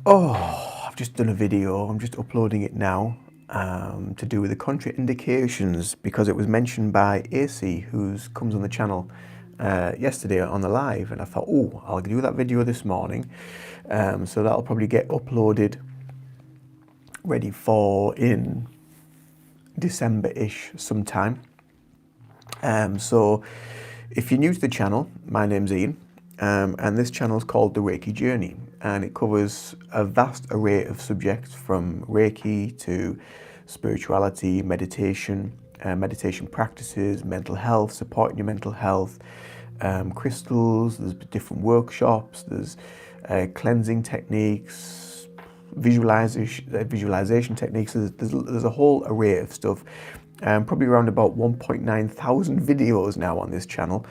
Oh, I've just done a video. I'm just uploading it now to do with the contraindications because it was mentioned by AC, who comes on the channel yesterday on the live, and I thought, oh, I'll do that video this morning. So that'll probably get uploaded ready for in December-ish sometime. So if you're new to the channel, my name's Ian, and this channel is called The Reiki Journey, and it covers a vast array of subjects from Reiki to spirituality, meditation, meditation practices, mental health, supporting your mental health, crystals, there's different workshops, there's cleansing techniques, visualization techniques. There's a whole array of stuff. Probably around about 1.9 thousand videos now on this channel.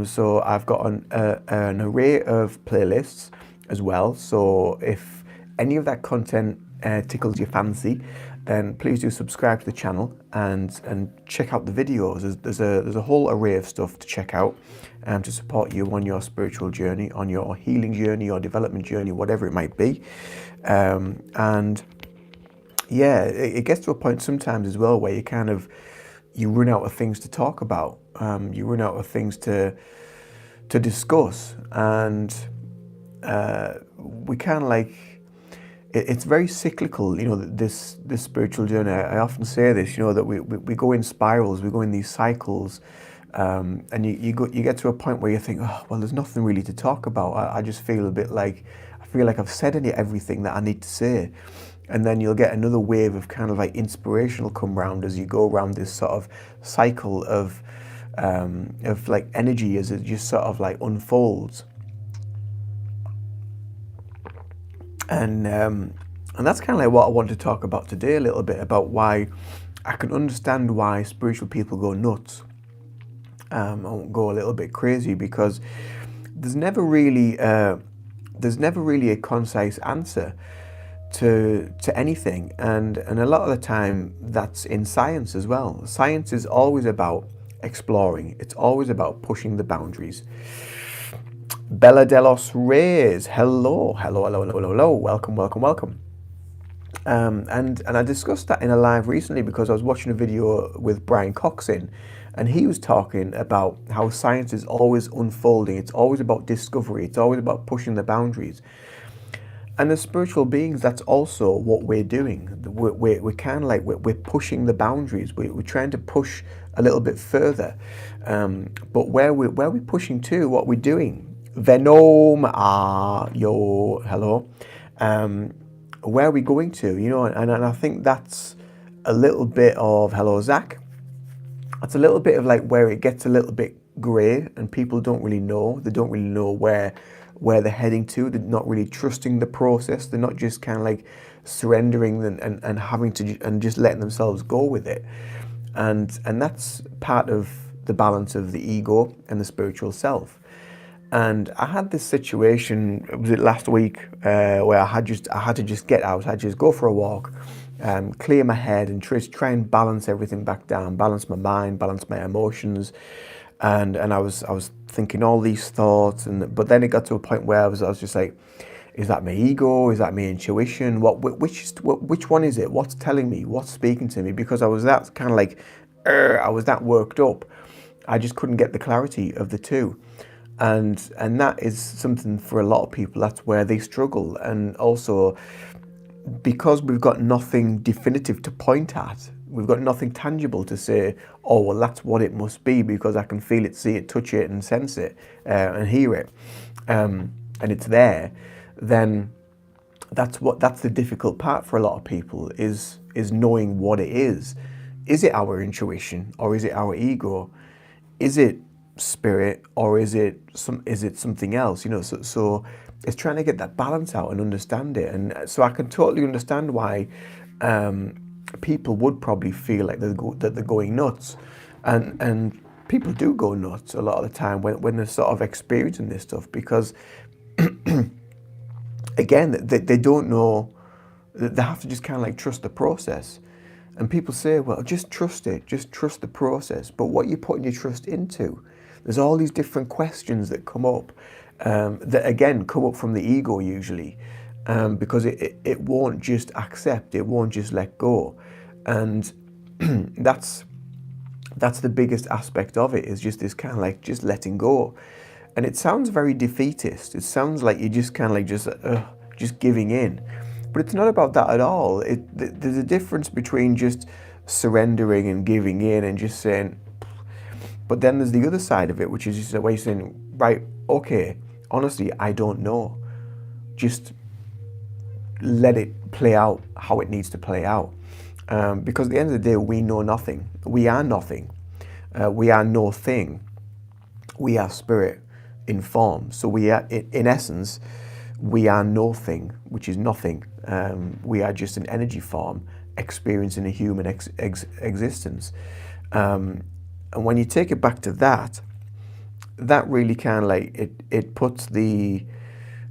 So I've got an array of playlists as well. So if any of that content tickles your fancy, then please do subscribe to the channel and check out the videos. There's a whole array of stuff to check out to support you on your spiritual journey, on your healing journey, your development journey, whatever it might be. And yeah, it gets to a point sometimes as well where you run out of things to talk about. You run out of things to discuss, and we kind of like it's very cyclical. You know, this spiritual journey. I often say this. You know, that we go in spirals, we go in these cycles, and you get to a point where you think, oh well, there's nothing really to talk about. I just feel a bit like I've said everything that I need to say. And then you'll get another wave of kind of like inspirational come round as you go around this sort of cycle of like energy as it just sort of like unfolds. And that's kind of like what I want to talk about today a little bit, about why I can understand why spiritual people go nuts. I won't go a little bit crazy because there's never really a concise answer to anything, and a lot of the time that's in science as well. Science is always about exploring. It's always about pushing the boundaries. Bella Delos Reyes, hello, welcome. And I discussed that in a live recently because I was watching a video with Brian Coxon, and he was talking about how science is always unfolding. It's always about discovery. It's always about pushing the boundaries. And as spiritual beings, that's also what we're doing. We're kind of like, we're pushing the boundaries. We're trying to push a little bit further. But where we're pushing to, what we're doing. Venom, yo, hello. Where are we going to? You know, and I think that's a little bit of, hello, Zach. That's a little bit of like where it gets a little bit grey and people don't really know. They don't really know where they're heading to. They're not really trusting the process. They're not just kind of like surrendering and having to and just letting themselves go with it. And that's part of the balance of the ego and the spiritual self. And I had this situation, was it last week, where I had to just get out. I had to just go for a walk, clear my head, and try and balance everything back down, balance my mind, balance my emotions. And I was thinking all these thoughts, but then it got to a point where I was just like, is that my ego? Is that my intuition? Which one is it? What's telling me? What's speaking to me? Because I was that kind of like, I was that worked up. I just couldn't get the clarity of the two. And that is something for a lot of people. That's where they struggle. And also, because we've got nothing definitive to point at, we've got nothing tangible to say, oh, well, that's what it must be because I can feel it, see it, touch it, and sense it, and hear it, and it's there, then that's the difficult part for a lot of people is knowing what it is. Is it our intuition or is it our ego? Is it spirit or is it something else? You know, so it's trying to get that balance out and understand it. And so I can totally understand why people would probably feel like that they're going nuts, and people do go nuts a lot of the time when they're sort of experiencing this stuff, because again, they don't know. They have to just kind of like trust the process. And people say, well, just trust it, just trust the process. But what you're putting your trust into, there's all these different questions that come up, that again come up from the ego usually. because it won't just accept, it won't just let go. And that's the biggest aspect of it, is just this kind of like just letting go. And it sounds very defeatist. It sounds like you're just kind of like just giving in. But it's not about that at all. There's a difference between just surrendering and giving in and just saying, but then there's the other side of it, which is just a way of saying, right, okay, honestly, I don't know. Just let it play out how it needs to play out. Because at the end of the day, we know nothing. We are nothing. We are no thing. We are spirit in form. So we are, in essence, we are no thing, which is nothing. We are just an energy form experiencing a human existence. And when you take it back to that, that really kind of like it puts the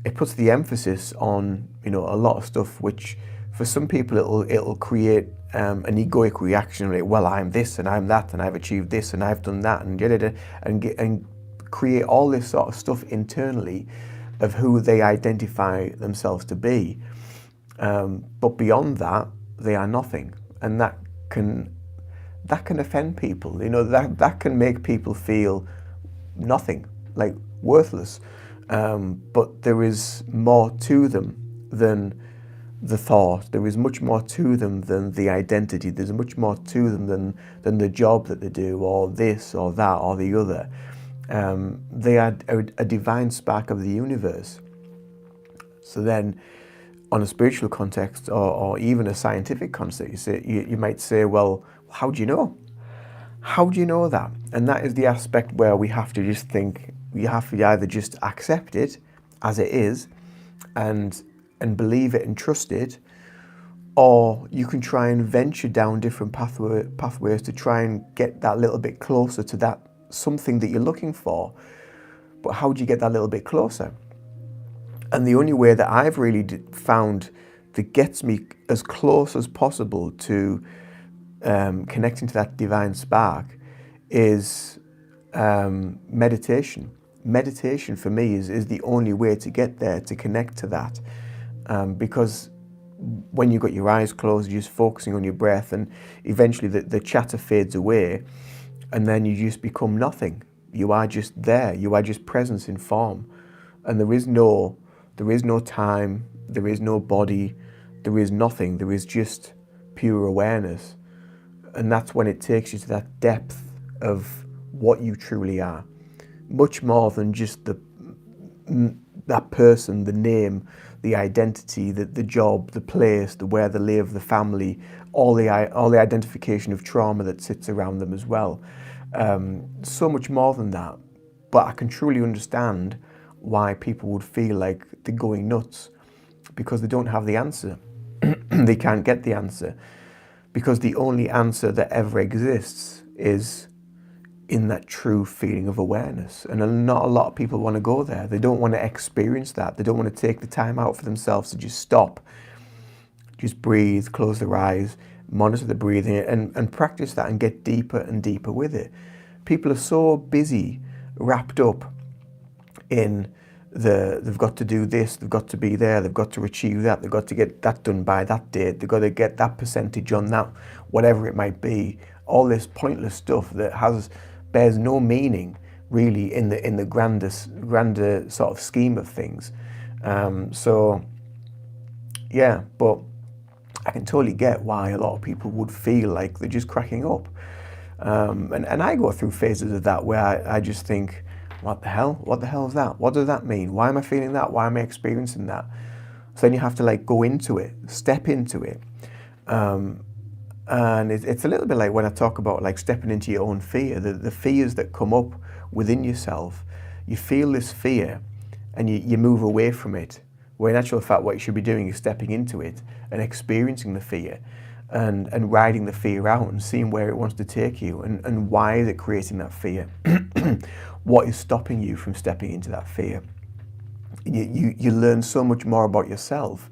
emphasis on, you know, a lot of stuff which for some people it'll create an egoic reaction, like, well, I'm this and I'm that and I've achieved this and I've done that and create all this sort of stuff internally of who they identify themselves to be. But beyond that, they are nothing, and that can offend people. You know, that can make people feel nothing, like worthless. But there is more to them than the thought. There is much more to them than the identity. There's much more to them than the job that they do, or this or that or the other. They are a divine spark of the universe. So then, on a spiritual context, or even a scientific context, you might say, well, how do you know? How do you know that? And that is the aspect where we have to just think, we have to either just accept it as it is and believe it and trust it, or you can try and venture down different pathways to try and get that little bit closer to that something that you're looking for. But how do you get that little bit closer? And the only way that I've really found that gets me as close as possible to connecting to that divine spark is meditation. Meditation for me is the only way to get there, to connect to that. Because when you've got your eyes closed, you're just focusing on your breath, and eventually the chatter fades away, and then you just become nothing. You are just there. You are just presence in form. And there is no time, there is no body, there is nothing. There is just pure awareness. And that's when it takes you to that depth of what you truly are. Much more than just that person, the name, the identity, the job, the place, the where they live, the family, all the identification of trauma that sits around them as well. So much more than that. But I can truly understand why people would feel like they're going nuts, because they don't have the answer. They can't get the answer, because the only answer that ever exists is in that true feeling of awareness. And not a lot of people want to go there. They don't want to experience that. They don't want to take the time out for themselves to just stop, just breathe, close their eyes, monitor the breathing, and practice that and get deeper and deeper with it. People are so busy, wrapped up in they've got to do this, they've got to be there, they've got to achieve that, they've got to get that done by that date, they've got to get that percentage on that, whatever it might be. All this pointless stuff that bears no meaning really in the grander sort of scheme of things. So yeah, but I can totally get why a lot of people would feel like they're just cracking up. And I go through phases of that where I just think, what the hell? What the hell is that? What does that mean? Why am I feeling that? Why am I experiencing that? So then you have to like go into it, step into it. And it's a little bit like when I talk about like stepping into your own fear, the fears that come up within yourself. You feel this fear and you move away from it. Where in actual fact, what you should be doing is stepping into it and experiencing the fear and riding the fear out and seeing where it wants to take you and why is it creating that fear. What is stopping you from stepping into that fear? You learn so much more about yourself.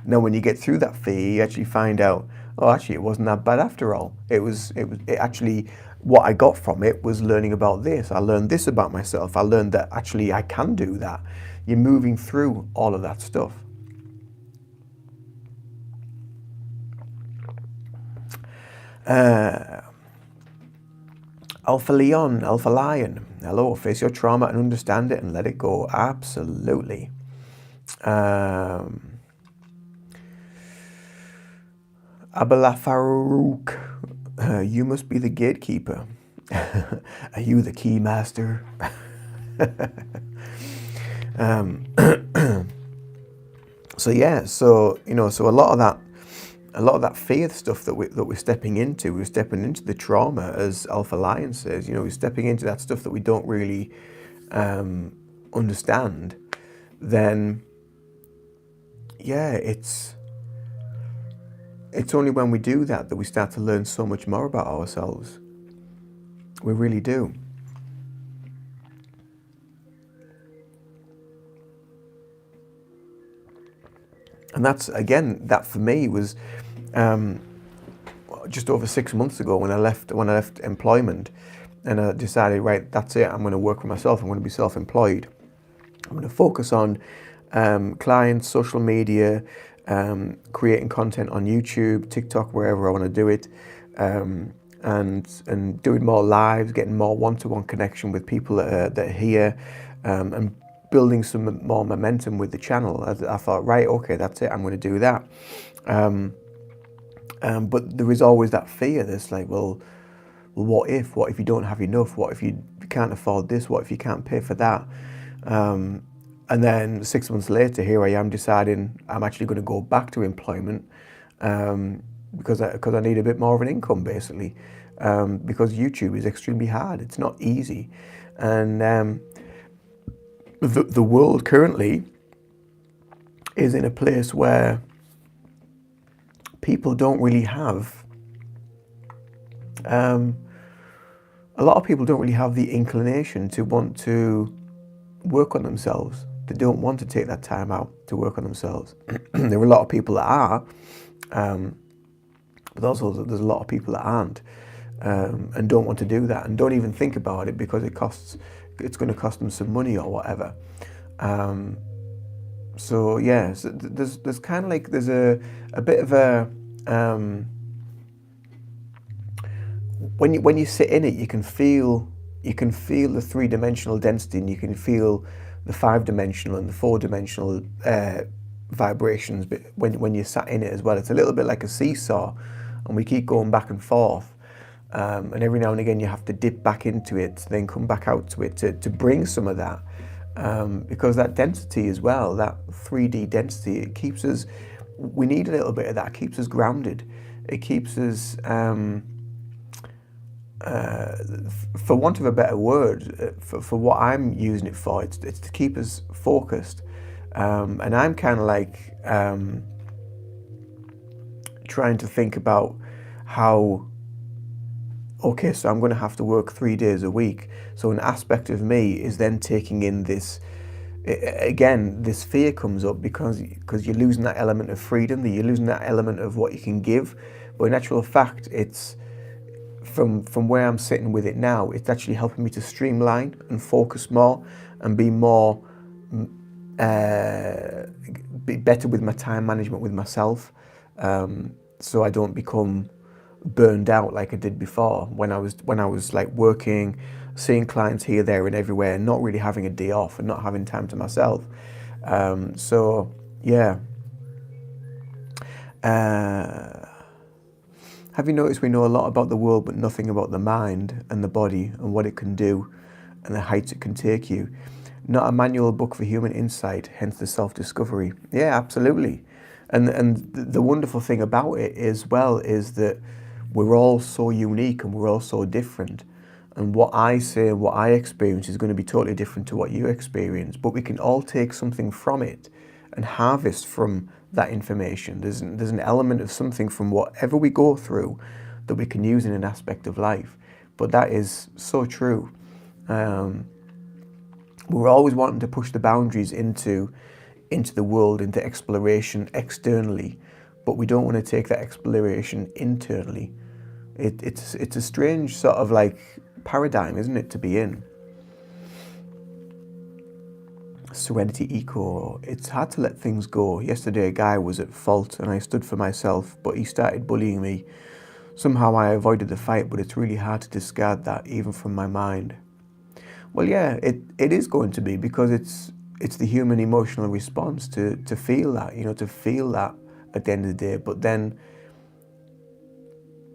Now, when you get through that fear, you actually find out, oh, actually, it wasn't that bad after all. It actually, what I got from it was learning about this. I learned this about myself. I learned that actually I can do that. You're moving through all of that stuff. Uh, Alpha Leon, Alpha Lion. Hello, face your trauma and understand it and let it go. Absolutely. Abala Farouk, you must be the gatekeeper. Are you the key master? So yeah, so so a lot of that fear stuff that we're stepping into, we're stepping into the trauma, as Alpha Lion says. We're stepping into that stuff that we don't really understand. Then, yeah, it's only when we do that we start to learn so much more about ourselves. We really do. And that's, again, that for me was just over 6 months ago when I left employment, and I decided, right, that's it. I'm going to work for myself. I'm going to be self-employed. I'm going to focus on clients, social media, creating content on YouTube, TikTok, wherever I want to do it, and doing more lives, getting more one-to-one connection with people that are here, and building some more momentum with the channel. I thought, right, okay, that's it. I'm going to do that. But there is always that fear. That's like, well, what if? What if you don't have enough? What if you can't afford this? What if you can't pay for that? And then 6 months later, here I am deciding I'm actually going to go back to employment because I need a bit more of an income, basically. Because YouTube is extremely hard. It's not easy. And the world currently is in a place where people don't really have, a lot of people don't really have the inclination to want to work on themselves. They don't want to take that time out to work on themselves. There are a lot of people that are, but also there's a lot of people that aren't, and don't want to do that and don't even think about it because it's going to cost them some money or whatever. So yeah, so there's kind of like, there's a bit of a, when you sit in it, you can feel the three-dimensional density, and you can feel the five-dimensional and the four-dimensional vibrations. But when you're sat in it as well, it's a little bit like a seesaw, and we keep going back and forth. And every now and again, you have to dip back into it, then come back out to it to bring some of that. Because that density as well, that 3D density, it keeps us, we need a little bit of that. It keeps us grounded. It keeps us, for want of a better word, for what I'm using it for, it's to keep us focused. And I'm kind of like trying to think about how, okay, so I'm going to have to work 3 days a week. So an aspect of me is then taking in this, again, this fear comes up because you're losing that element of freedom, you're losing that element of what you can give. But in actual fact, it's from where I'm sitting with it now, it's actually helping me to streamline and focus more and be more, be better with my time management with myself. So I don't become burned out like I did before when I was like working, seeing clients here, there and everywhere, and not really having a day off and not having time to myself. So yeah. Have you noticed we know a lot about the world but nothing about the mind and the body and what it can do and the heights it can take you? Not a manual book for human insight, hence the self-discovery. Yeah, absolutely. And the wonderful thing about it as well is that we're all so unique and we're all so different. And what I say, what I experience is going to be totally different to what you experience. But we can all take something from it and harvest from that information. There's an element of something from whatever we go through that we can use in an aspect of life. But that is so true. We're always wanting to push the boundaries into the world, into exploration externally, but we don't want to take that exploration internally. It's a strange sort of like paradigm, isn't it, to be in? Serenity Eco, it's hard to let things go. Yesterday a guy was at fault and I stood for myself, but he started bullying me. somehow I avoided the fight, but it's really hard to discard that even from my mind. Well, yeah, it is going to be, because it's the human emotional response to feel that, to feel that at the end of the day. But then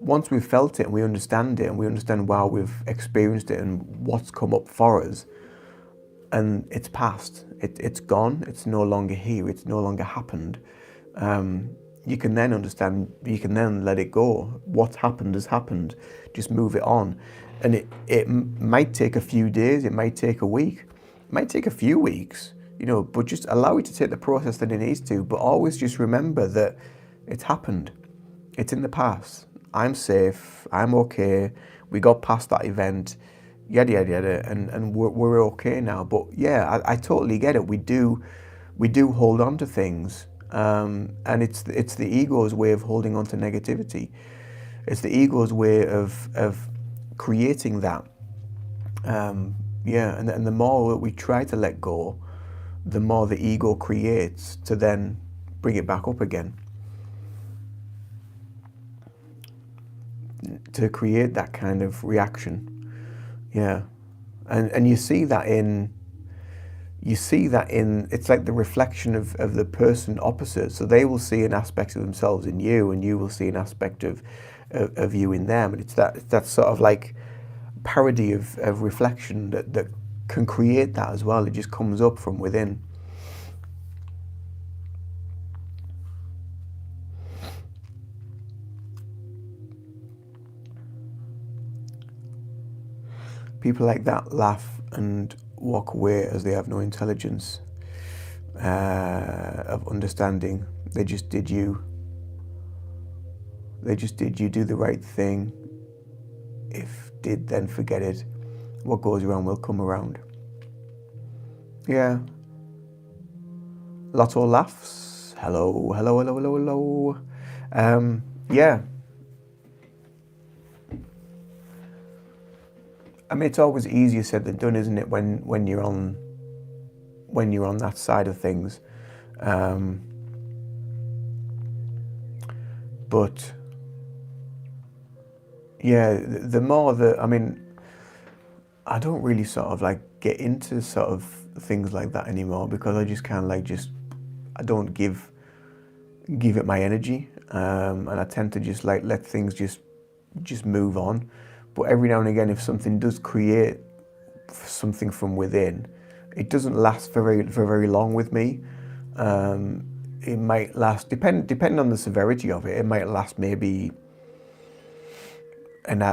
once we've felt it and we understand it and we understand why we've experienced it and what's come up for us, and it's past, it's gone, it's no longer here, it's no longer happened, you can then understand, you can then let it go. What's happened has happened, just move it on. And it might take a few days, it might take a week, it might take a few weeks, but just allow it to take the process that it needs to. But always just remember that it's happened, it's in the past, I'm safe, I'm okay, we got past that event, yada yada yada, and we're okay now. But yeah, I totally get it. We do hold on to things, and it's the ego's way of holding on to negativity. It's the ego's way of creating that. Yeah, and the more that we try to let go, the more the ego creates to then bring it back up again, to create that kind of reaction. Yeah, and you see that in it's like the reflection of the person opposite. So they will see an aspect of themselves in you, and you will see an aspect of you in them. And it's that sort of like parody of reflection that can create that as well. It just comes up from within. People like that laugh and walk away as they have no intelligence of understanding. They just did you do the right thing. If did, then forget it. What goes around will come around. Yeah. Lotto laughs. Hello, hello, hello, hello, hello. Yeah. I mean, it's always easier said than done, isn't it? When you're on that side of things, but yeah, the more that, I mean, I don't really sort of like get into sort of things like that anymore, because I just kind of like I don't give it my energy, and I tend to just like let things just move on. But every now and again, if something does create something from within, it doesn't last for very long with me. It might last, depending on the severity of it, it might last maybe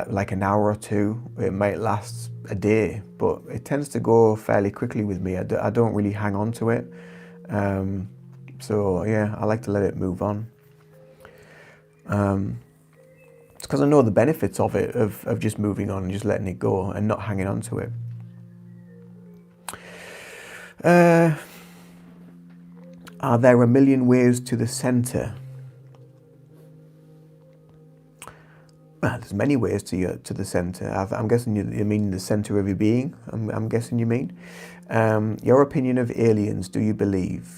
like an hour or two. It might last a day, but it tends to go fairly quickly with me. I don't really hang on to it. So yeah, I like to let it move on. It's because I know the benefits of it, of just moving on and just letting it go and not hanging on to it. Are there a million ways to the centre? Well, there's many ways to the centre. I'm guessing you mean the centre of your being. I'm guessing you mean. Your opinion of aliens, do you believe?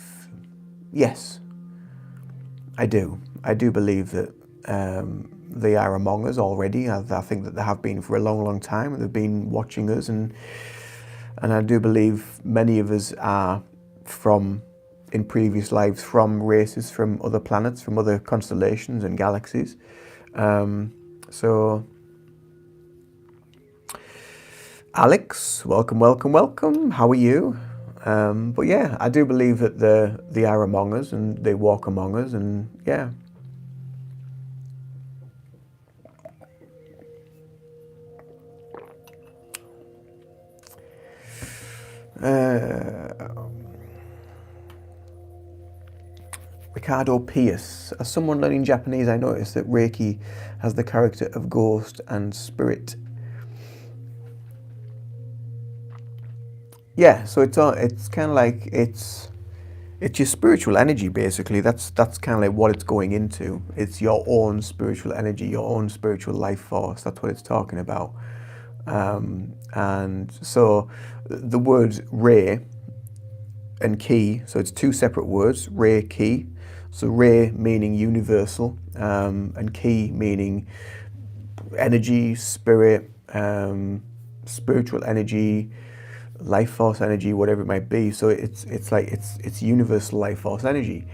Yes, I do. I do believe that they are among us already. I think that they have been for a long, long time. They've been watching us, and I do believe many of us are in previous lives from races from other planets, from other constellations and galaxies. So, Alex, welcome, welcome, welcome. How are you? But yeah, I do believe that they are among us and they walk among us, and yeah. Ricardo Pierce. As someone learning Japanese, I noticed that Reiki has the character of ghost and spirit. Yeah, so it's kind of like it's your spiritual energy, basically. That's kind of like what it's going into. It's your own spiritual energy, your own spiritual life force. That's what it's talking about. And so the words Rei and Ki, so it's two separate words, Rei, Ki. So Rei meaning universal, and Ki meaning energy, spirit, spiritual energy, life force energy, whatever it might be. So it's universal life force energy,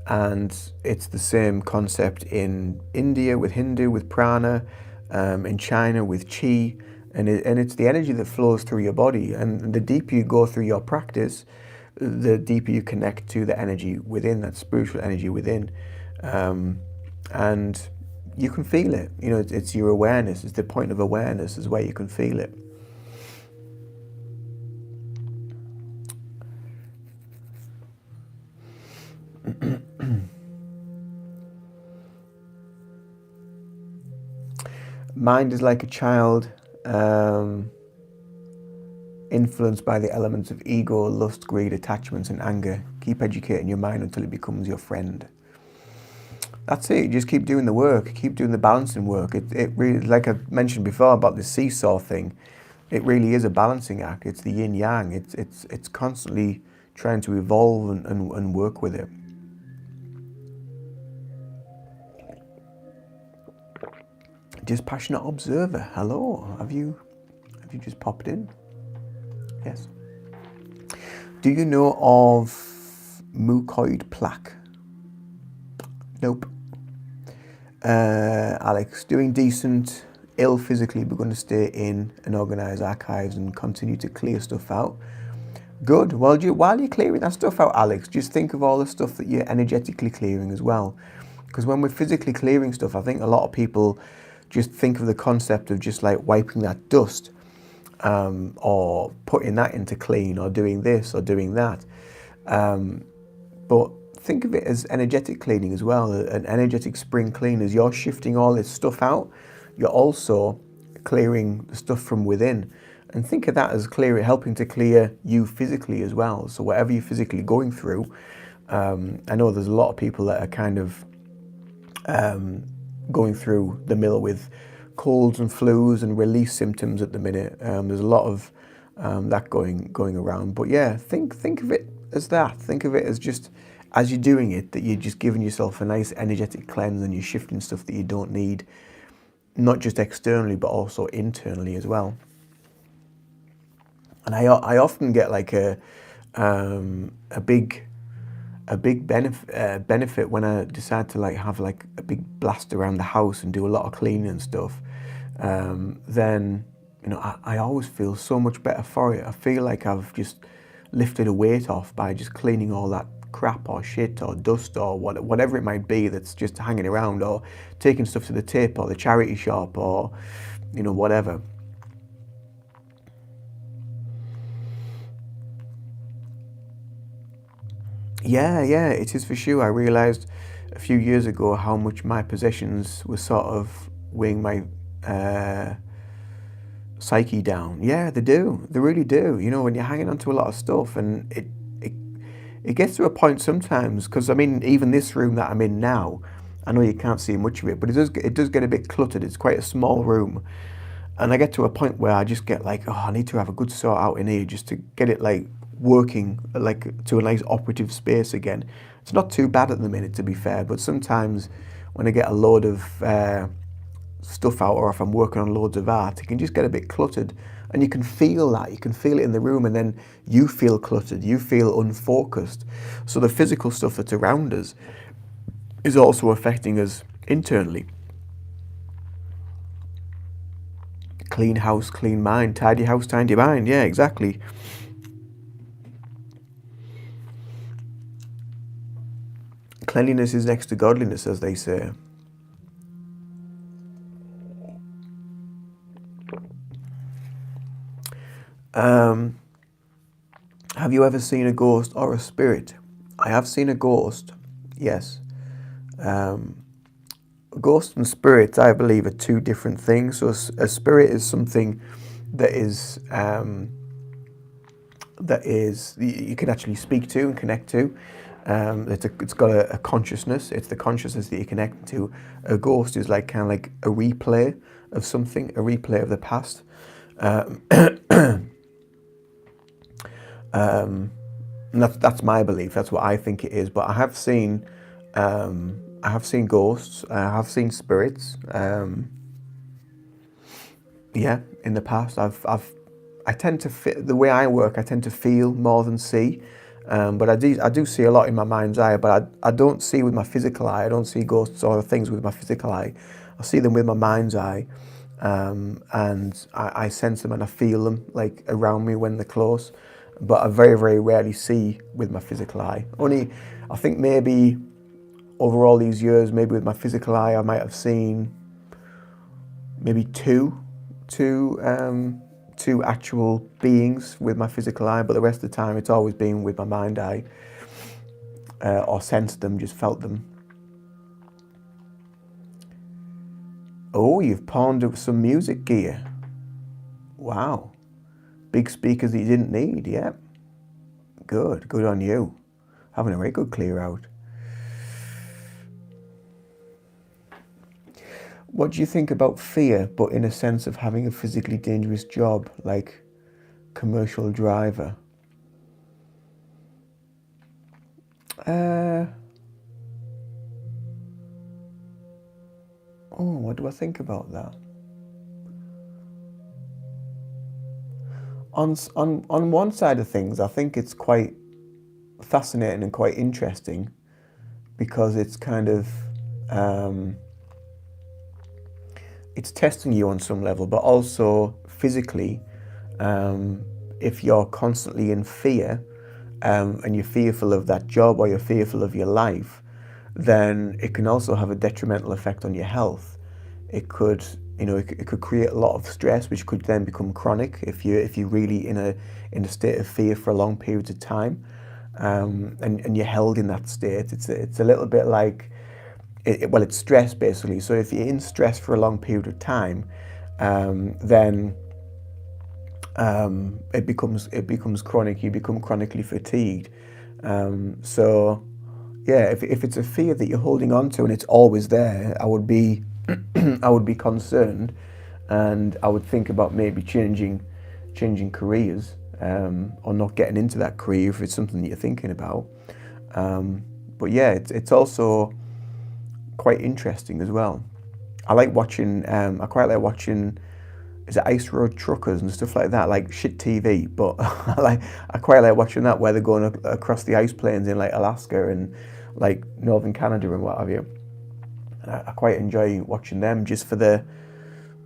and it's the same concept in India with Hindu, with prana, in China with chi, and it's the energy that flows through your body. And the deeper you go through your practice, the deeper you connect to the energy within, that spiritual energy within, and you can feel it. You know, it's your awareness. It's the point of awareness is where you can feel it. Mind is like a child, influenced by the elements of ego, lust, greed, attachments, and anger. Keep educating your mind until it becomes your friend. That's it. You just keep doing the work, keep doing the balancing work. It really, like I mentioned before about the seesaw thing, it really is a balancing act. It's the yin yang. It's constantly trying to evolve and work with it. Dispassionate observer. Hello. Have you just popped in? Yes. Do you know of mucoid plaque? Nope. Alex, doing decent, ill physically, but going to stay in and organise archives and continue to clear stuff out. Good. Well, while you're clearing that stuff out, Alex, just think of all the stuff that you're energetically clearing as well. Because when we're physically clearing stuff, I think a lot of people just think of the concept of just like wiping that dust, or putting that into clean, or doing this or doing that. But think of it as energetic cleaning as well, an energetic spring clean. As you're shifting all this stuff out, you're also clearing the stuff from within. And think of that as helping to clear you physically as well. So whatever you're physically going through, I know there's a lot of people that are kind of going through the mill with colds and flus and release symptoms at the minute. There's a lot of that going around. But yeah, think of it as that. Think of it as just, as you're doing it, that you're just giving yourself a nice energetic cleanse and you're shifting stuff that you don't need, not just externally, but also internally as well. And I often get like a big benefit when I decide to like have like a big blast around the house and do a lot of cleaning and stuff. Then, you know, I always feel so much better for it. I feel like I've just lifted a weight off by just cleaning all that crap or shit or dust or whatever it might be that's just hanging around, or taking stuff to the tip or the charity shop, or, you know, whatever. Yeah, it is for sure. I realised a few years ago how much my possessions were sort of weighing my psyche down. Yeah, they do. They really do. You know, when you're hanging on to a lot of stuff, and it gets to a point sometimes, because I mean, even this room that I'm in now, I know you can't see much of it, but it does get a bit cluttered. It's quite a small room, and I get to a point where I just get like, oh, I need to have a good sort out in here just to get it like working like to a nice operative space again. It's not too bad at the minute, to be fair, but sometimes when I get a load of stuff out, or if I'm working on loads of art, it can just get a bit cluttered, and you can feel that. You can feel it in the room, and then you feel cluttered, you feel unfocused. So the physical stuff that's around us is also affecting us internally. Clean house, clean mind. Tidy house, tidy mind. Yeah, exactly. Cleanliness is next to godliness, as they say. Have you ever seen a ghost or a spirit? I have seen a ghost, yes. Ghosts and spirits, I believe, are two different things. So a spirit is something that is you can actually speak to and connect to. It's got a consciousness. It's the consciousness that you connect to. A ghost is like kind of like a replay of something, a replay of the past. And that's my belief. That's what I think it is. But I have seen ghosts. I have seen spirits. Yeah, in the past, I tend to the way I work. I tend to feel more than see, but I do see a lot in my mind's eye. But I don't see with my physical eye. I don't see ghosts or things with my physical eye. I see them with my mind's eye, and I sense them and I feel them like around me when they're close. But I very very rarely see with my physical eye. Only, I think maybe over all these years, maybe with my physical eye, I might have seen maybe two actual beings with my physical eye, but the rest of the time it's always been with my mind eye, or sensed them, just felt them. Oh, you've pawned some music gear. Wow. Big speakers that you didn't need, yeah. Good on you. Having a very good clear out. What do you think about fear, but in a sense of having a physically dangerous job, like commercial driver? What do I think about that? On one side of things, I think it's quite fascinating and quite interesting because it's kind of it's testing you on some level, but also physically, if you're constantly in fear, and you're fearful of that job or you're fearful of your life, then it can also have a detrimental effect on your health. It could, it could create a lot of stress, which could then become chronic if you're really in a state of fear for a long periods of time, and you're held in that state. It's a little bit like, well, it's stress basically. So if you're in stress for a long period of time, then it becomes chronic. You become chronically fatigued. So yeah, if it's a fear that you're holding on to and it's always there, I would be I would be concerned, and I would think about maybe changing careers, or not getting into that career if it's something that you're thinking about. But yeah, it's also quite interesting as well. I like watching. I quite like watching. Is it Ice Road Truckers and stuff like that, like shit TV? But I quite like watching that, where they're going across the ice plains in like Alaska and like northern Canada and what have you. And I quite enjoy watching them just for the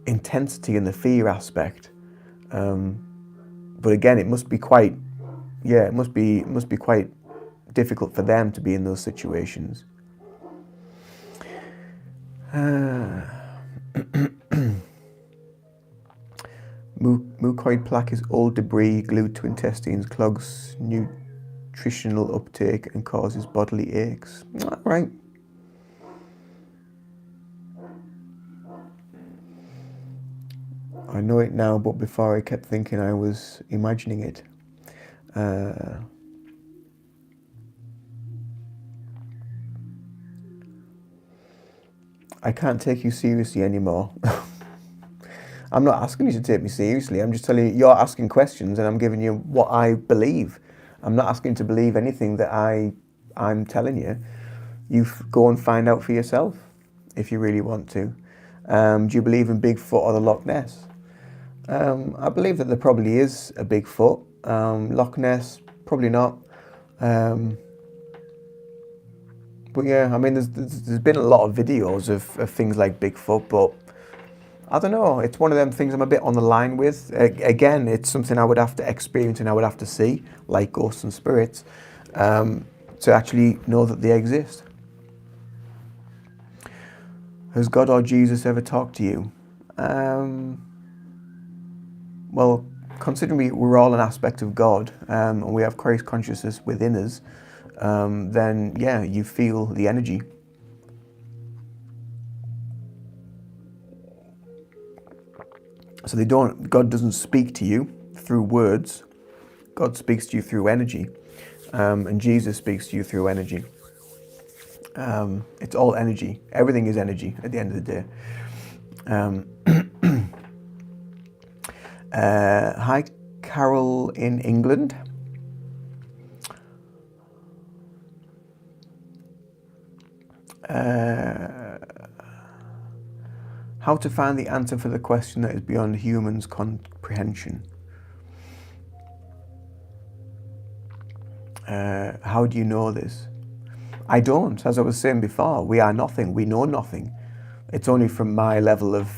intensity and the fear aspect. But again, it must be quite, yeah, it must be quite difficult for them to be in those situations. Mucoid plaque is old debris glued to intestines, clogs nutritional uptake, and causes bodily aches. All right. I know it now, but before I kept thinking I was imagining it. I can't take you seriously anymore. I'm not asking you to take me seriously. I'm just telling you, you're asking questions and I'm giving you what I believe. I'm not asking you to believe anything that I'm telling you. You go and find out for yourself if you really want to. Do you believe in Bigfoot or the Loch Ness? I believe that there probably is a Bigfoot. Loch Ness, probably not. But yeah, I mean, there's been a lot of videos of things like Bigfoot, but I don't know. It's one of them things I'm a bit on the line with. Again, it's something I would have to experience and I would have to see, like ghosts and spirits, to actually know that they exist. Has God or Jesus ever talked to you? Well, considering we're all an aspect of God, and we have Christ consciousness within us, then yeah, you feel the energy. So God doesn't speak to you through words. God speaks to you through energy, and Jesus speaks to you through energy. It's all energy. Everything is energy at the end of the day. Hi, Carol in England. How to find the answer for the question that is beyond humans' comprehension. How do you know this? I don't. As I was saying before, we are nothing. We know nothing. It's only from my level of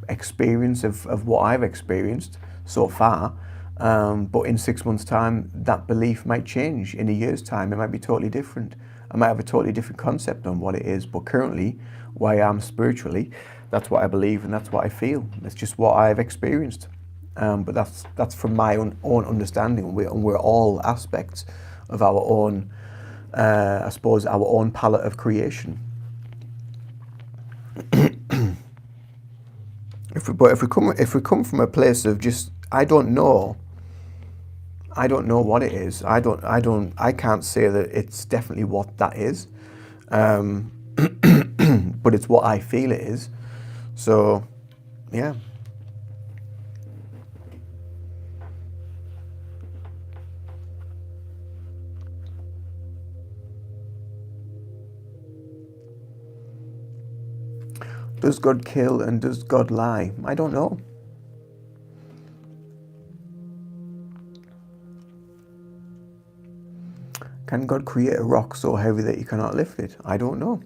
experience of what I've experienced so far. But in 6 months' time, that belief might change. In a year's time, it might be totally different. I might have a totally different concept on what it is. But currently, where I am spiritually, that's what I believe and that's what I feel. It's just what I've experienced. But that's from my own understanding. And we're all aspects of our own, I suppose, our own palette of creation. If we come from a place of just I don't know what it is. I can't say that it's definitely what that is, but it's what I feel it is. So, yeah. Does God kill and does God lie? I don't know. Can God create a rock so heavy that you cannot lift it? I don't know.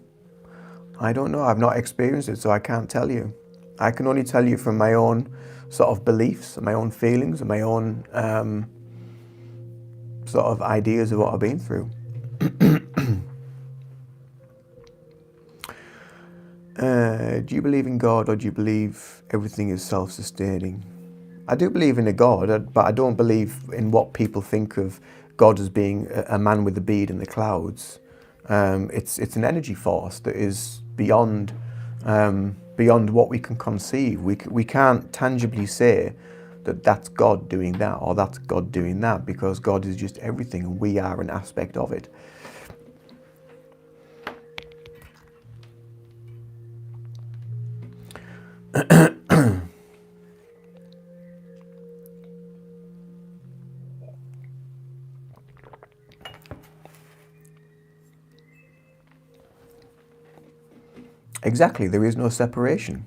I've not experienced it, so I can't tell you. I can only tell you from my own sort of beliefs, my own feelings, and my own sort of ideas of what I've been through. Do you believe in God, or do you believe everything is self-sustaining? I do believe in a God, but I don't believe in what people think of God as being a man with a beard in the clouds. It's an energy force that is beyond what we can conceive. We can't tangibly say that that's God doing that or that's God doing that, because God is just everything and we are an aspect of it. Exactly, there is no separation.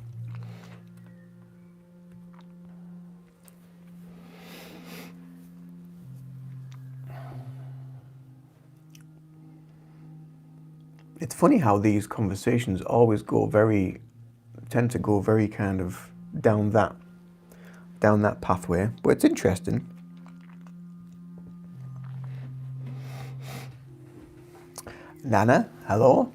It's funny how these conversations always tend to go very kind of down that pathway, but it's interesting. Nana, hello.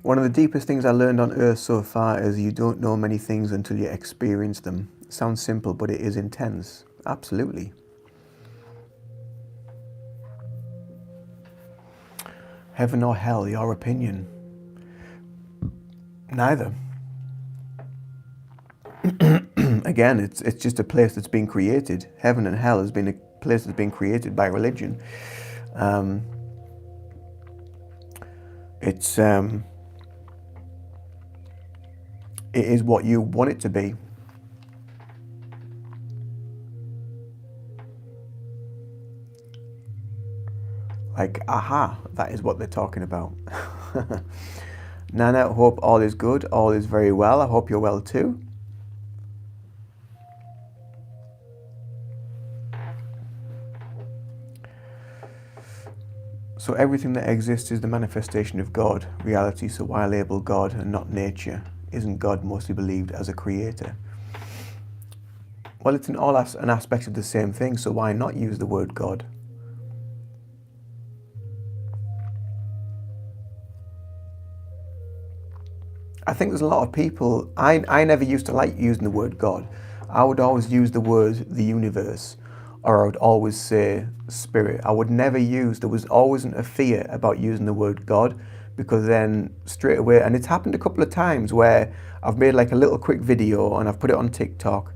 One of the deepest things I learned on Earth so far is you don't know many things until you experience them. It sounds simple, but it is intense. Absolutely. Heaven or hell, your opinion? Neither. Again, it's just a place that's been created. Heaven and hell has been a place that's been created by religion. It is what you want it to be. Like, aha, that is what they're talking about. Nana, hope all is good, all is very well. I hope you're well too. So everything that exists is the manifestation of God, reality, so why label God and not nature? Isn't God mostly believed as a creator? Well, it's an aspect of the same thing, so why not use the word God? I think there's a lot of people, I never used to like using the word God. I would always use the word the universe, or I would always say spirit. I would never use, there was always a fear about using the word God, because then straight away, and it's happened a couple of times where I've made like a little quick video and I've put it on TikTok,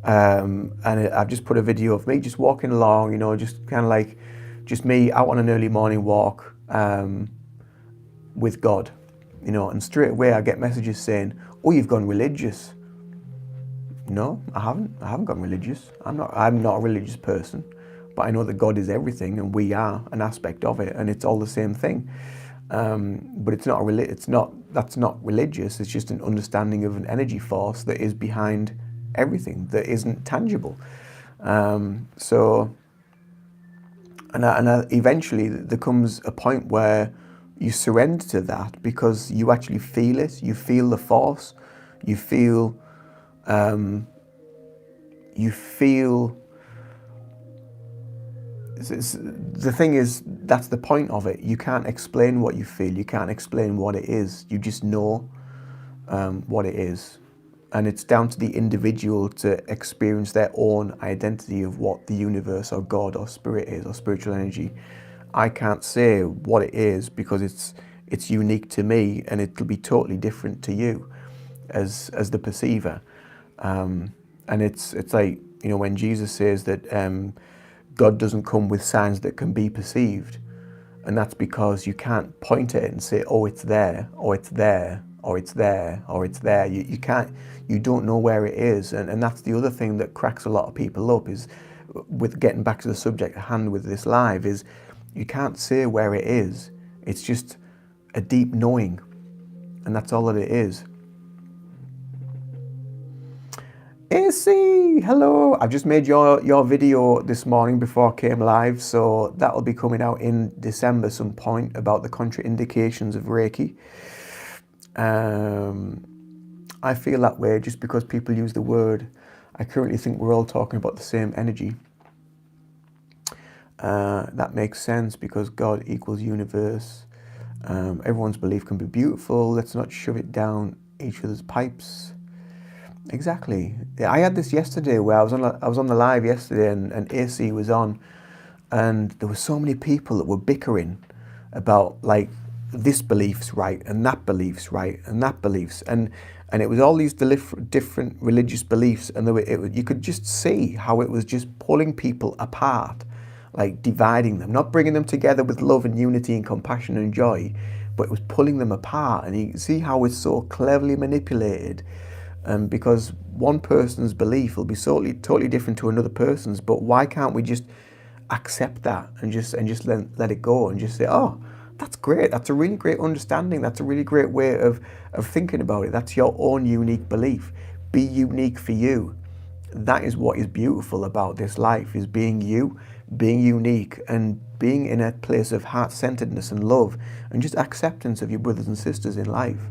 and I've just put a video of me just walking along, you know, just kind of like, just me out on an early morning walk with God. You know, and straight away I get messages saying, "Oh, you've gone religious." No, I haven't. I haven't gone religious. I'm not a religious person. but I know that God is everything, and we are an aspect of it, and it's all the same thing. But it's not that's not religious. It's just an understanding of an energy force that is behind everything that isn't tangible. Eventually there comes a point where you surrender to that because you actually feel it. You feel the force. You feel. You feel. The thing is, that's the point of it. You can't explain what you feel. You can't explain what it is. You just know what it is. And it's down to the individual to experience their own identity of what the universe or God or spirit is, or spiritual energy. I can't say what it is because it's unique to me, and it'll be totally different to you as the perceiver. And it's like, when Jesus says that God doesn't come with signs that can be perceived. And that's because you can't point at it and say, oh, it's there, or it's there, or it's there, or it's there. You don't know where it is. And that's the other thing that cracks a lot of people up, is with getting back to the subject at hand with this live, is you can't say where it is. It's just a deep knowing. And that's all that it is. AC, hello. I've just made your video this morning before I came live, so that'll be coming out in December some point, about the contraindications of Reiki. I feel that way just because people use the word. I currently think we're all talking about the same energy. That makes sense because God equals universe. Everyone's belief can be beautiful. Let's not shove it down each other's pipes. Exactly. I had this yesterday where I was on the live yesterday, and AC was on, and there were so many people that were bickering about, like, this belief's right and that belief's right and that belief's, and it was all these different religious beliefs, and you could just see how it was just pulling people apart, like dividing them, not bringing them together with love and unity and compassion and joy, but it was pulling them apart. And you can see how it's so cleverly manipulated. Because one person's belief will be totally different to another person's, but why can't we just accept that and just let it go and just say, oh, that's great, that's a really great understanding, that's a really great way of thinking about it, that's your own unique belief. Be unique for you. That is what is beautiful about this life, is being you, being unique, and being in a place of heart-centeredness and love and just acceptance of your brothers and sisters in life.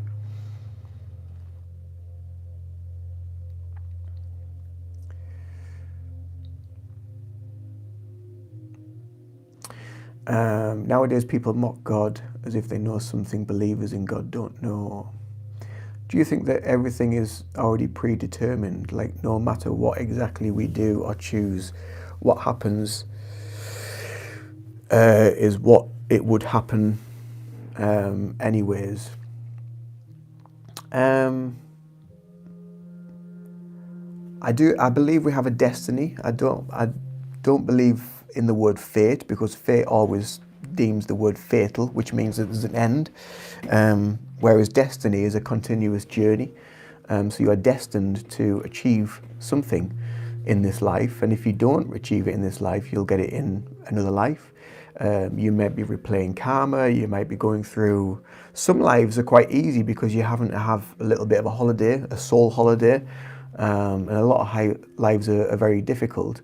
Nowadays people mock God as if they know something believers in God don't know. Do you think that everything is already predetermined? Like, no matter what exactly we do or choose, what happens is what it would happen anyways? I believe we have a destiny. I don't believe in the word fate, because fate always deems the word fatal, which means that there's an end, whereas destiny is a continuous journey. So you are destined to achieve something in this life, and if you don't achieve it in this life, you'll get it in another life. You might be replaying karma, you might be going through, some lives are quite easy because you happen to have a little bit of a holiday, a soul holiday, and a lot of lives are very difficult.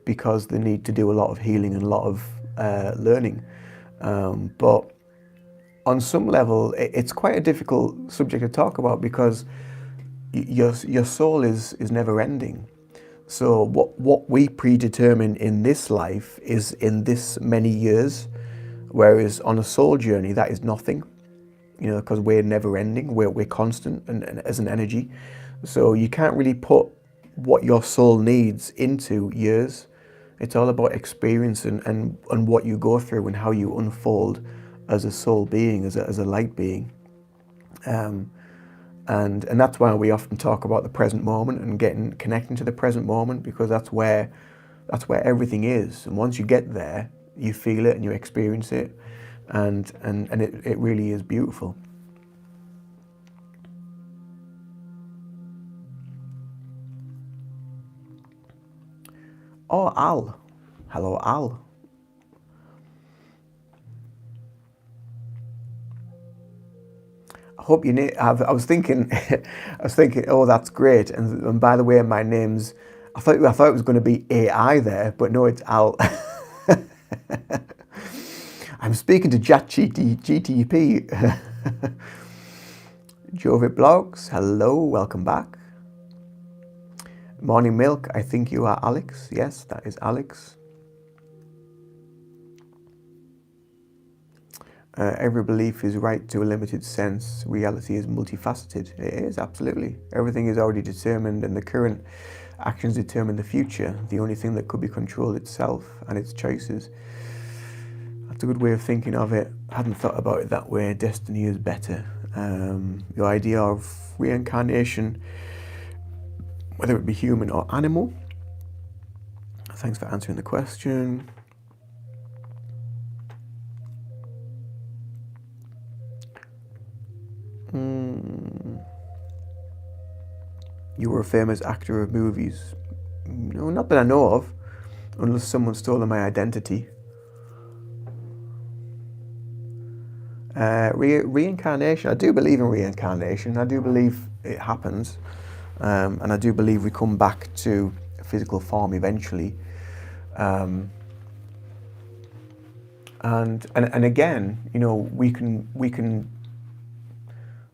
Because they need to do a lot of healing and a lot of learning. But on some level, it's quite a difficult subject to talk about, because your soul is never ending. So what we predetermine in this life is in this many years, whereas on a soul journey, that is nothing, because we're never ending, we're constant and as an energy. So you can't really put what your soul needs into years. It's all about experience and what you go through and how you unfold as a soul being, as a light being. And that's why we often talk about the present moment and connecting to the present moment, because that's where everything is. And once you get there, you feel it and you experience it, and it really is beautiful. Oh, Al. Hello, Al. I hope you know. I was thinking, oh, that's great. And by the way, my name's. I thought it was going to be AI there, but no, it's Al. I'm speaking to GTP. Jovit Blogs, hello, welcome back. Morning Milk, I think you are Alex. Yes, that is Alex. Every belief is right to a limited sense. Reality is multifaceted. It is, absolutely. Everything is already determined, and the current actions determine the future. The only thing that could be controlled itself and its choices. That's a good way of thinking of it. I hadn't thought about it that way. Destiny is better. Your idea of reincarnation, whether it be human or animal. Thanks for answering the question. You were a famous actor of movies. No, not that I know of, unless someone's stolen my identity. Reincarnation. I do believe in reincarnation. I do believe it happens, and I do believe we come back to a physical form eventually. And again, you know, we can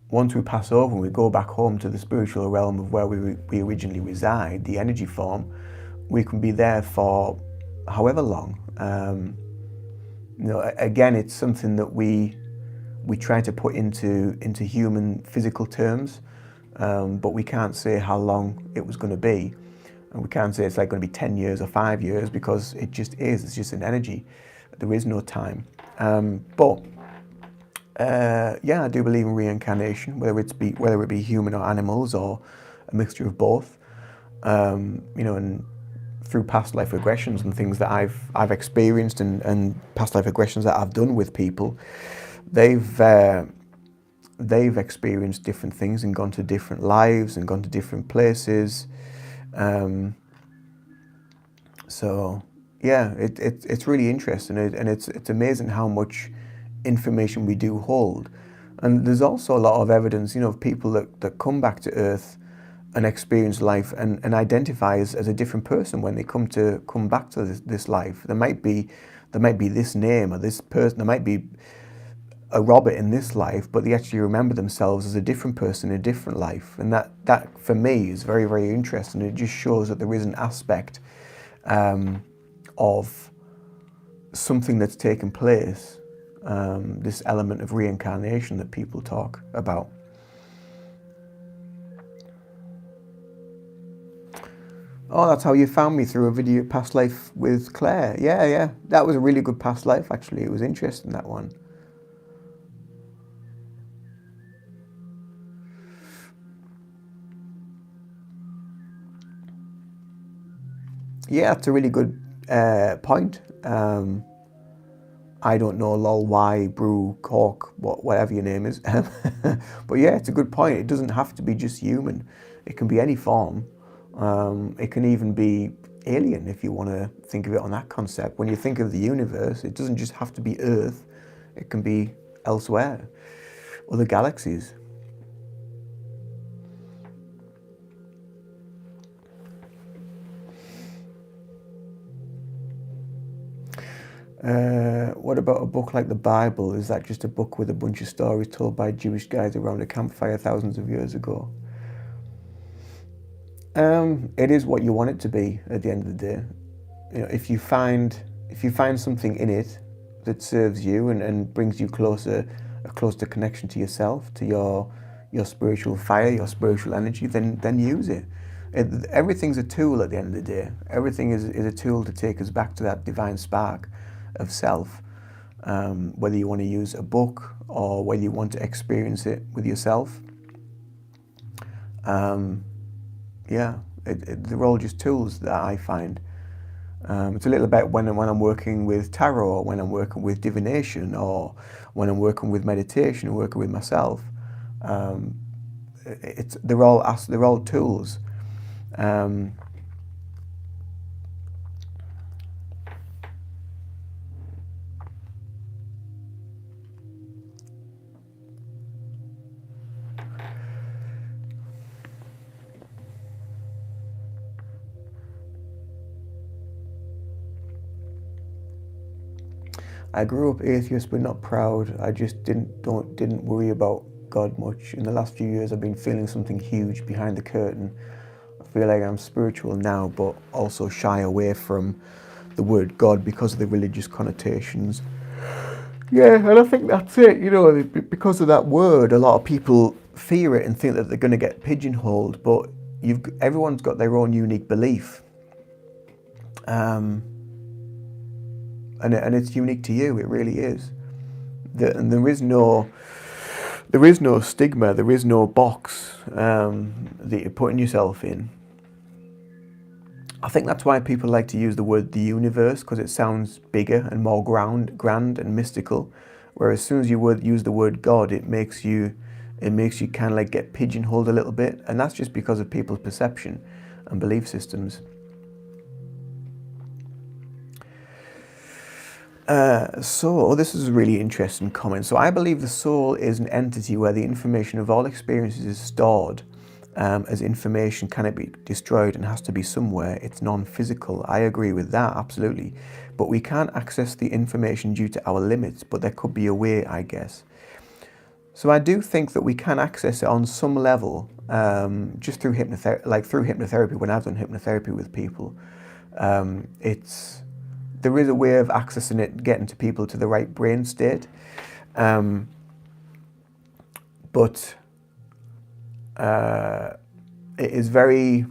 once we pass over and we go back home to the spiritual realm of where we originally reside, the energy form, we can be there for however long. You know, again, it's something that we try to put into human physical terms, but we can't say how long it was going to be, and we can't say it's like going to be 10 years or 5 years, because it just is. It's just an energy. There is no time. Yeah, I do believe in reincarnation, whether it be human or animals or a mixture of both. You know, and through past life regressions and things that I've experienced, and past life regressions that I've done with people, they've experienced different things and gone to different lives and gone to different places. So yeah, it's really interesting, and it's amazing how much information we do hold. And there's also a lot of evidence, you know, of people that come back to Earth and experience life and identify as a different person when they come back to this life. There might be this name or this person. There might be a Robert in this life, but they actually remember themselves as a different person in a different life. And that for me is very, very interesting. It just shows that there is an aspect of something that's taken place, this element of reincarnation that people talk about. Oh, that's how you found me, through a video, past life with Claire. Yeah, that was a really good past life, actually. It was interesting, that one. Yeah, that's a really good point. I don't know, lol, why, brew, cork, whatever your name is. But yeah, it's a good point. It doesn't have to be just human. It can be any form. It can even be alien, if you want to think of it on that concept. When you think of the universe, it doesn't just have to be Earth. It can be elsewhere, other galaxies. What about a book like the Bible? Is that just a book with a bunch of stories told by Jewish guys around a campfire thousands of years ago? It is what you want it to be at the end of the day. You know, if you find something in it that serves you and brings you a closer connection to yourself, to your spiritual fire, your spiritual energy, then use it. Everything's a tool at the end of the day. Everything is a tool to take us back to that divine spark of self. Whether you want to use a book or whether you want to experience it with yourself. Yeah, they're all just tools that I find. It's a little bit when I'm working with tarot, or when I'm working with divination, or when I'm working with meditation and working with myself. They're all tools. I grew up atheist but not proud. I just didn't worry about God much. In the last few years, I've been feeling something huge behind the curtain. I feel like I'm spiritual now, but also shy away from the word God because of the religious connotations. Yeah, and I think that's it. You know, because of that word, a lot of people fear it and think that they're going to get pigeonholed. But everyone's got their own unique belief, um, and it's unique to you. It really is. And there is no stigma. There is no box that you're putting yourself in. I think that's why people like to use the word the universe, because it sounds bigger and more grand and mystical. Whereas as soon as you use the word God, it makes you kind of like get pigeonholed a little bit, and that's just because of people's perception and belief systems. So this is a really interesting comment. So I believe the soul is an entity where the information of all experiences is stored. As information cannot be destroyed and has to be somewhere, it's non-physical. I agree with that, absolutely. But we can't access the information due to our limits, but there could be a way, I guess. So I do think that we can access it on some level, just through hypnotherapy. Like through hypnotherapy, when I've done hypnotherapy with people, there is a way of accessing it, getting to people to the right brain state, but it is very,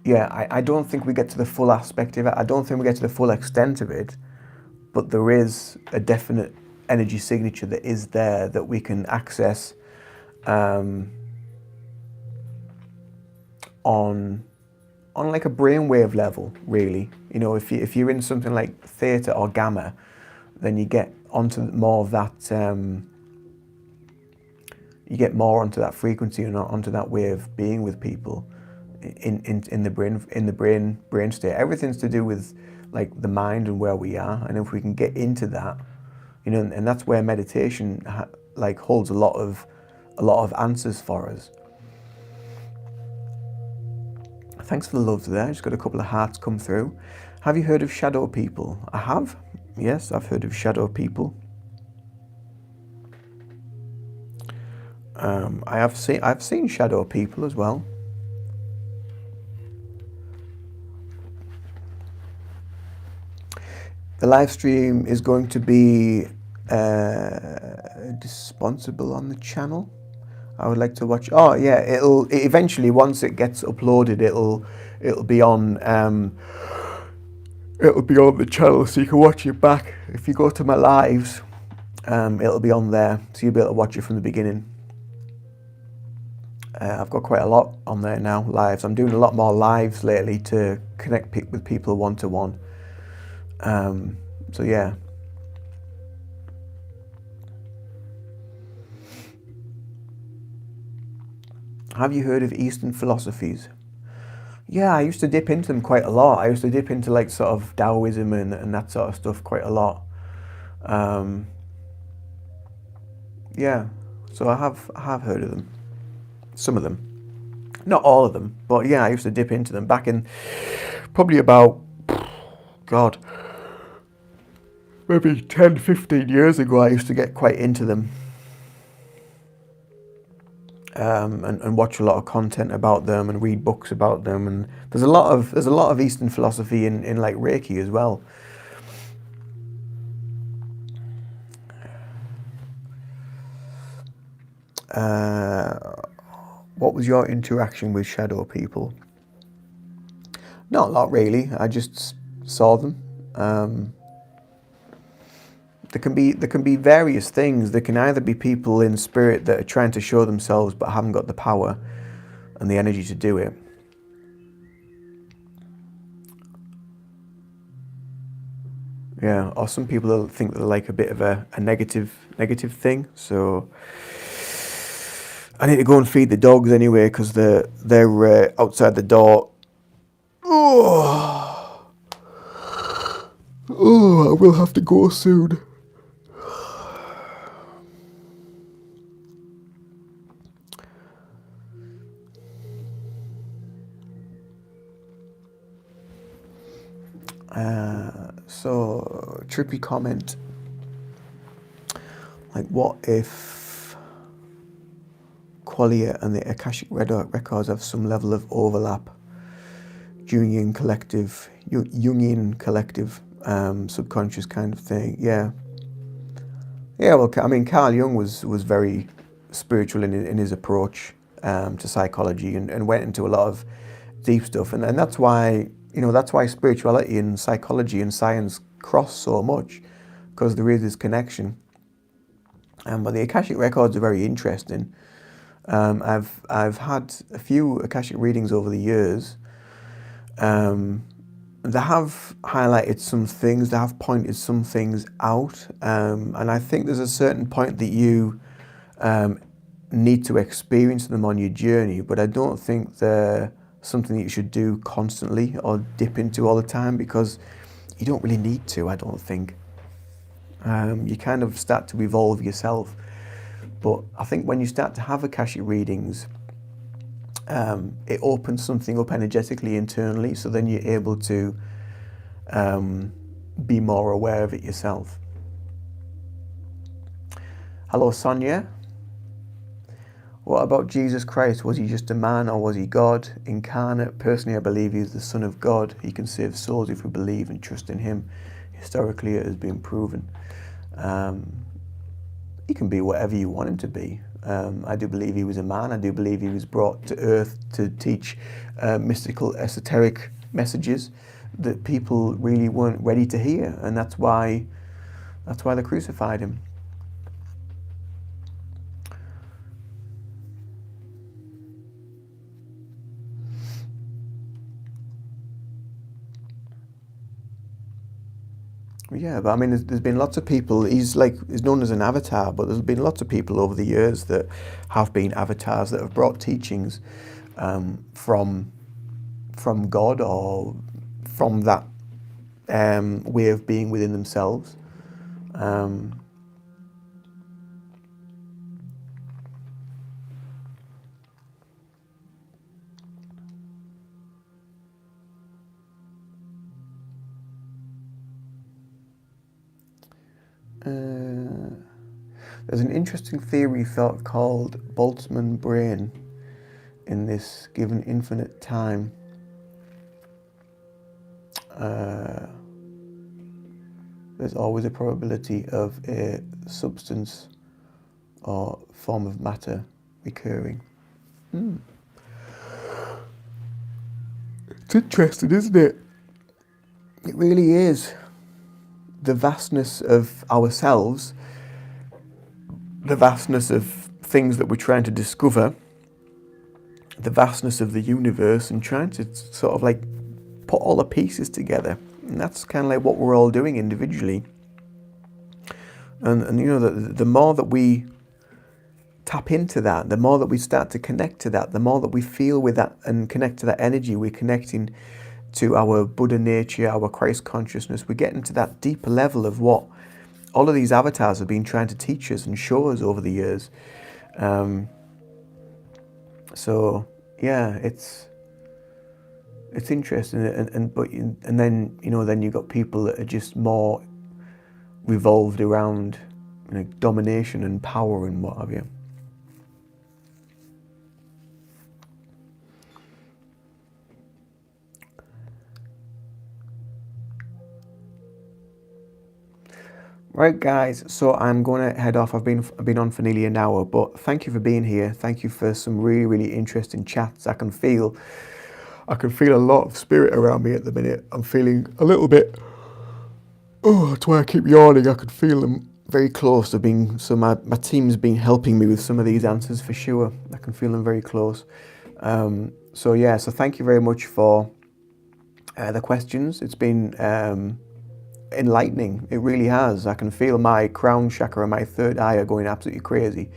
I don't think we get to the full aspect of it. I don't think we get to the full extent of it, but there is a definite energy signature that is there that we can access on like a brainwave level, really. You know, if you're in something like theta or gamma, then you get onto more of that. You get more onto that frequency and onto that way of being with people in the brain state. Everything's to do with like the mind and where we are, and if we can get into that, you know, and that's where meditation like holds a lot of answers for us. Thanks for the love there. Just got a couple of hearts come through. Have you heard of shadow people? I have. Yes, I've heard of shadow people. I've seen shadow people as well. The live stream is going to be disponible on the channel. I would like to watch. Oh yeah, it'll eventually, once it gets uploaded, it'll be on the channel, so you can watch it back. If you go to my lives, it'll be on there, so you'll be able to watch it from the beginning. I've got quite a lot on there now, lives. I'm doing a lot more lives lately to connect with people one-to-one. So yeah. Have you heard of Eastern philosophies? Yeah, I used to dip into them quite a lot. I used to dip into like sort of Taoism and that sort of stuff quite a lot. Yeah, so I have heard of them. Some of them. Not all of them, but yeah, I used to dip into them back in probably about, God, maybe 10, 15 years ago. I used to get quite into them. And watch a lot of content about them and read books about them, and there's a lot of Eastern philosophy in like Reiki as well. What was your interaction with shadow people? Not a lot really. I just saw them. There can be various things. There can either be people in spirit that are trying to show themselves but haven't got the power and the energy to do it. Yeah, or some people think they're like a bit of a negative thing. So I need to go and feed the dogs anyway because they're outside the door. Oh, I will have to go soon. So, trippy comment. Like, what if Qualia and the Akashic records have some level of overlap? Jungian collective, subconscious kind of thing. Yeah. Well, I mean, Carl Jung was very spiritual in his approach to psychology, and went into a lot of deep stuff, and that's why spirituality and psychology and science cross so much, because there is this connection. But the Akashic records are very interesting. I've had a few Akashic readings over the years. They have highlighted some things, they have pointed some things out, and I think there's a certain point that you need to experience them on your journey, but I don't think they're something that you should do constantly or dip into all the time, because you don't really need to, I don't think. You kind of start to evolve yourself. But I think when you start to have Akashic readings, it opens something up energetically internally, so then you're able to be more aware of it yourself. Hello, Sonia. What about Jesus Christ? Was he just a man, or was he God incarnate? Personally, I believe he's the Son of God. He can save souls if we believe and trust in him. Historically, it has been proven. He can be whatever you want him to be. I do believe he was a man. I do believe he was brought to earth to teach mystical, esoteric messages that people really weren't ready to hear, and that's why they crucified him. Yeah, but I mean, there's been lots of people. He's known as an avatar, but there's been lots of people over the years that have been avatars that have brought teachings from God, or from that way of being within themselves. There's an interesting theory thought called Boltzmann brain in this given infinite time. There's always a probability of a substance or form of matter recurring. It's interesting, isn't it? It really is. The vastness of ourselves, the vastness of things that we're trying to discover, the vastness of the universe, and trying to sort of like put all the pieces together. And that's kind of like what we're all doing individually. And you know, the more that we tap into that, the more that we start to connect to that, the more that we feel with that and connect to that energy, we're connecting to our Buddha nature, our Christ consciousness. We're getting to that deeper level of what all of these avatars have been trying to teach us and show us over the years. So yeah, it's interesting, and then then you've got people that are just more revolved around domination and power and what have you. Right, guys, so I'm going to head off. I've been on for nearly an hour, but thank you for being here. Thank you for some really, really interesting chats. I can feel a lot of spirit around me at the minute. I'm feeling a little bit, that's why I keep yawning. I could feel them very close to being, so my team's been helping me with some of these answers for sure. I can feel them very close. So yeah, so thank you very much for the questions. It's been enlightening. It really has. I can feel my crown chakra and my third eye are going absolutely crazy.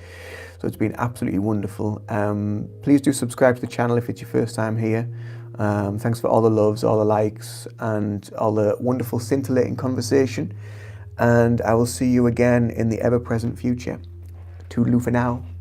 So it's been absolutely wonderful. Please do subscribe to the channel if it's your first time here. Thanks for all the loves, all the likes, and all the wonderful scintillating conversation. And I will see you again in the ever-present future. Toodaloo for now. Bye.